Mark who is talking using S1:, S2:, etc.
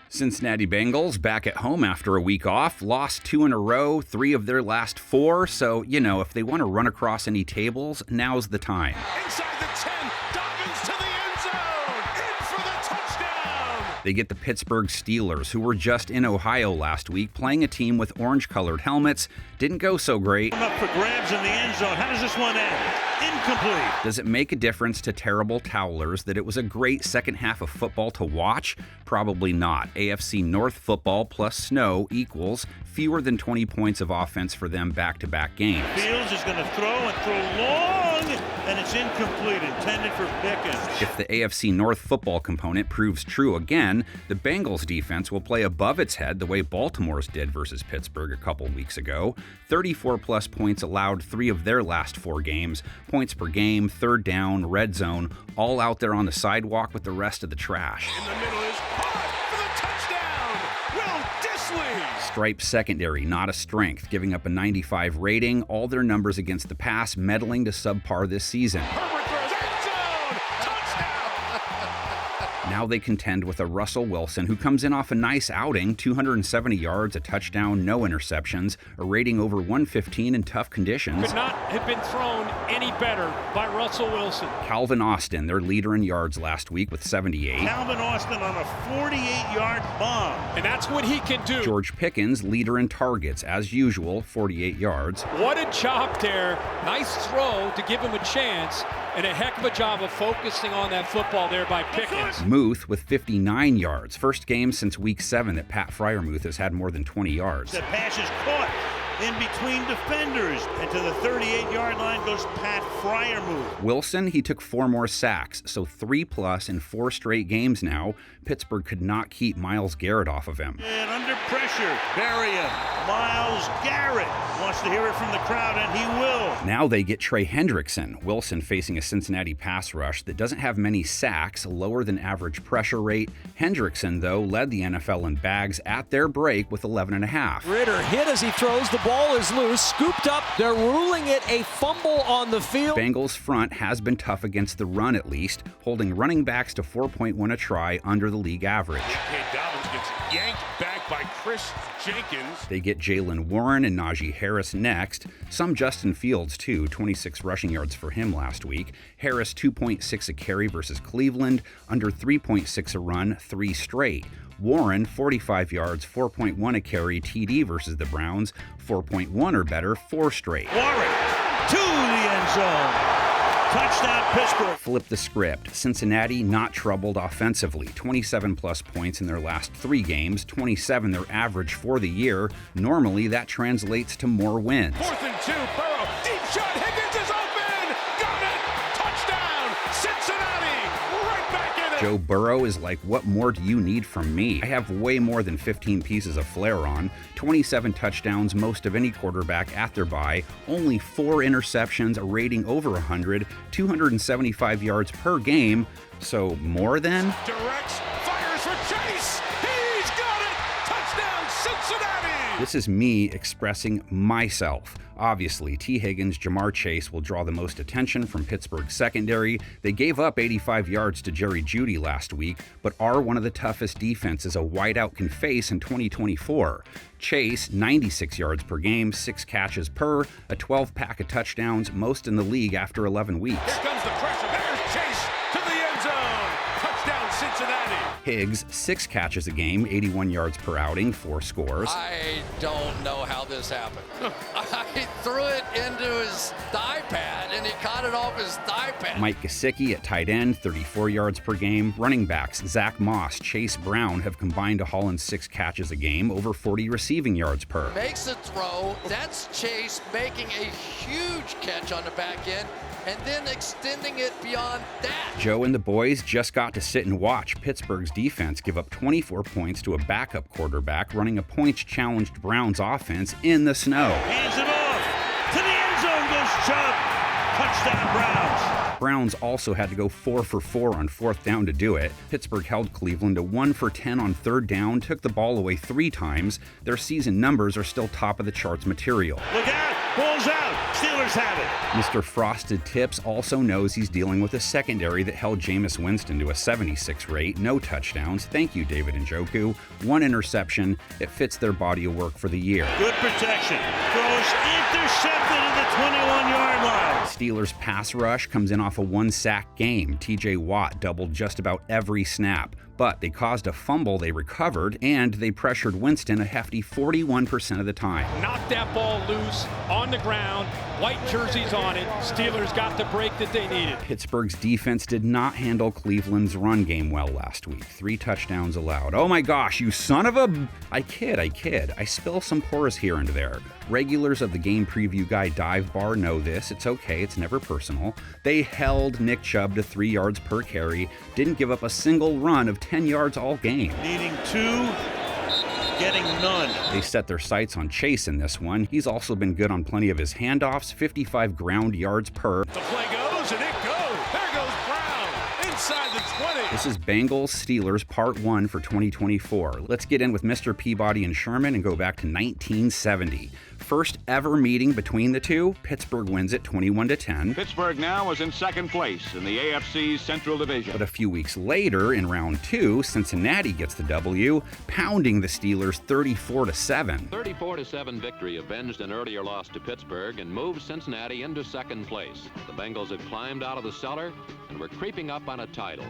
S1: Cincinnati Bengals back at home after a week off, lost 2 in a row, 3 of their last 4. So, if they want to run across any tables, now's the time.
S2: Inside the 10, Dobbins to the end zone, in for the touchdown.
S1: They get the Pittsburgh Steelers, who were just in Ohio last week, playing a team with orange-colored helmets. Didn't go so great.
S3: Up for grabs in the end zone. How does this one end? Incomplete.
S1: Does it make a difference to terrible towelers that it was a great second half of football to watch? Probably not. AFC North football plus snow equals fewer than 20 points of offense for them back-to-back games.
S3: Fields is going to throw long, and it's incomplete, intended for Pickens.
S1: If the AFC North football component proves true again, the Bengals defense will play above its head the way Baltimore's did versus Pittsburgh a couple weeks ago. 34-plus points allowed 3 of their last 4 games. Points per game, third down, red zone, all out there on the sidewalk with the rest of the trash.
S2: In the middle is caught for the touchdown. Will Dissly.
S1: Striped secondary, not a strength, giving up a 95 rating. All their numbers against the pass meddling to subpar this season.
S2: Herbert throws end zone. Touchdown.
S1: Now they contend with a Russell Wilson who comes in off a nice outing, 270 yards, a touchdown, no interceptions, a rating over 115 in tough conditions.
S4: Could not have been thrown any better by Russell Wilson.
S1: Calvin Austin, their leader in yards last week with 78.
S3: Calvin Austin on a 48-yard bomb.
S4: And that's what he can do.
S1: George Pickens, leader in targets, as usual, 48 yards.
S4: What a job there. Nice throw to give him a chance, and a heck of a job of focusing on that football there by Pickens.
S1: Muth with 59 yards. First game since week 7 that Pat Freiermuth has had more than 20 yards.
S3: The pass is caught in between defenders, and to the 38-yard line goes Pat Freiermuth.
S1: Wilson, he took 4 more sacks, so 3+ in 4 straight games now. Pittsburgh could not keep Myles Garrett off of him.
S3: And under pressure, bury him. Myles Garrett wants to hear it from the crowd, and he will.
S1: Now they get Trey Hendrickson. Wilson facing a Cincinnati pass rush that doesn't have many sacks, lower than average pressure rate. Hendrickson, though, led the NFL in bags at their break with 11.5.
S5: Ritter hit as he throws. The ball is loose, scooped up. They're ruling it a fumble on the field.
S1: Bengals front has been tough against the run, at least, holding running backs to 4.1 a try, under the league average.
S2: Okay, Dobbins gets yanked back by Chris Jenkins.
S1: They get Jalen Warren and Najee Harris next. Some Justin Fields, too, 26 rushing yards for him last week. Harris, 2.6 a carry versus Cleveland, under 3.6 a run, 3 straight. Warren, 45 yards, 4.1 a carry, TD versus the Browns, 4.1 or better, 4 straight.
S3: Warren to the end zone. Touchdown, Pittsburgh.
S1: Flip the script. Cincinnati not troubled offensively. 27-plus points in their last 3 games, 27 their average for the year. Normally, that translates to more wins.
S2: 4th and 2, Burrow, deep shot, Higgins is open. Got it. Touchdown, Cincinnati. Right back in it.
S1: Joe Burrow is like, what more do you need from me? I have way more than 15 pieces of flair on, 27 touchdowns, most of any quarterback at their bye, only 4 interceptions, a rating over 100, 275 yards per game. So more than?
S2: Directs, fires for Chase. He's got it. Touchdown, Cincinnati.
S1: This is me expressing myself. Obviously, T. Higgins, Jamar Chase will draw the most attention from Pittsburgh's secondary. They gave up 85 yards to Jerry Jeudy last week, but are one of the toughest defenses a wideout can face in 2024. Chase, 96 yards per game, 6 catches per, a 12-pack of touchdowns, most in the league after 11 weeks.
S2: Here comes the pressure. There's Chase to the end zone. Touchdown, Cincinnati.
S1: Higgs, 6 catches a game, 81 yards per outing, 4 scores.
S6: I don't know how this happened. I threw it into his thigh pad, and he caught it off his thigh pad.
S1: Mike Gesicki at tight end, 34 yards per game. Running backs Zach Moss, Chase Brown have combined to haul in 6 catches a game, over 40 receiving yards per.
S6: Makes a throw. That's Chase making a huge catch on the back end, and then extending it beyond that.
S1: Joe and the boys just got to sit and watch Pittsburgh's defense give up 24 points to a backup quarterback running a points-challenged Browns offense in the snow.
S3: Hands it off. To the end zone goes Chubb. Touchdown, Browns.
S1: Browns also had to go 4 for 4 on 4th down to do it. Pittsburgh held Cleveland to 1 for 10 on 3rd down, took the ball away 3 times. Their season numbers are still top of the charts material.
S3: Look out. Ball's out. Steelers Steelers have it.
S1: Mr. Frosted Tips also knows he's dealing with a secondary that held Jameis Winston to a 76 rate, no touchdowns. Thank you, David Njoku. 1 interception. It fits their body of work for the year.
S3: Good protection. Throws intercepted at the 21-yard line.
S1: Steelers pass rush comes in off a 1-sack game. TJ Watt doubled just about every snap, but they caused a fumble they recovered, and they pressured Winston a hefty 41% of the time.
S4: Knocked that ball loose on the ground. White jerseys on it. Steelers got the break that they needed.
S1: Pittsburgh's defense did not handle Cleveland's run game well last week. 3 touchdowns allowed. Oh my gosh, you son of a... I kid. I spill some pores here and there. Regulars of the Game Preview Guy dive bar know this. It's okay. It's never personal. They held Nick Chubb to 3 yards per carry, didn't give up a single run of 10 yards all game.
S3: Needing 2, getting none.
S1: They set their sights on Chase in this one. He's also been good on plenty of his handoffs, 55 ground yards per.
S2: The play goes, and it goes. There goes Brown inside the 20.
S1: This is Bengals Steelers Part 1 for 2024. Let's get in with Mr. Peabody and Sherman and go back to 1970. First ever meeting between the two, Pittsburgh wins it 21-10.
S7: Pittsburgh now is in second place in the AFC's Central Division.
S1: But a few weeks later, in round 2, Cincinnati gets the W, pounding the Steelers 34-7.
S8: 34-7 victory avenged an earlier loss to Pittsburgh and moved Cincinnati into second place. The Bengals had climbed out of the cellar and were creeping up on a title.